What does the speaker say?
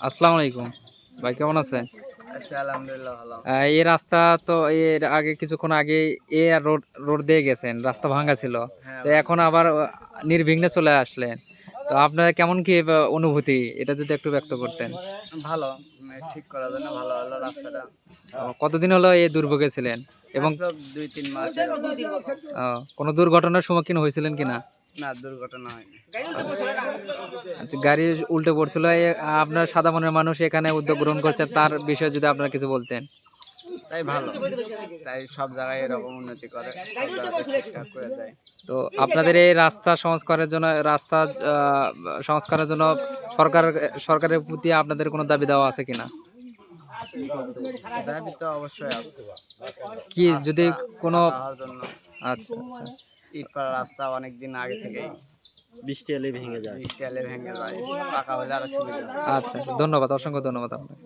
আসসালামু আলাইকুম ভাই, কেমন আছেন? আলহামদুলিল্লাহ ভালো। এই রাস্তা তো এর আগে কিছুক্ষণ আগে এ আর রোড রোড দিয়ে গেছেন, রাস্তা ভাঙা ছিল। হ্যাঁ তো এখন আবার নির্বিঘ্নে চলে আসলেন। তো আপনার কেমন কি অনুভূতি, এটা যদি একটু ব্যক্ত করতেন। ভালো, ঠিক করার জন্য ভালো হলো রাস্তাটা। কতদিন হলো এই দুর্ভোগে ছিলেন এবং আজকে 2-3 মাস এরকম। কোনো দুর্ঘটনার সম্মুখীন হয়েছিলেন কিনা? না, দুর্ঘটনা হয়নি। আচ্ছা, গাড়ি উল্টে পড়ছিল, আপনার সাদা মনের মানুষ এখানে উদ্যোগ গ্রহণ করছে, তার বিষয়ে যদি আপনারা কিছু বলতেন। তাই ভালো, তাই সব জায়গায় এরকম উন্নতি করে, সব জায়গায় ঠিকঠাক করে দেয়। তো আপনাদের এই রাস্তা সংস্কারের জন্য সরকারের প্রতি আপনাদের কোনো দাবি দেওয়া আছে কিনা? দাবি তো অবশ্যই আছে, কি যদি কোনো হওয়ার জন্য। আচ্ছা আচ্ছা ইটপাড়া রাস্তা অনেকদিন আগে থেকেই বৃষ্টি এলে ভেঙে যায়, পাকা হলে আরো সুবিধা। আচ্ছা, ধন্যবাদ, অসংখ্য ধন্যবাদ আপনাকে।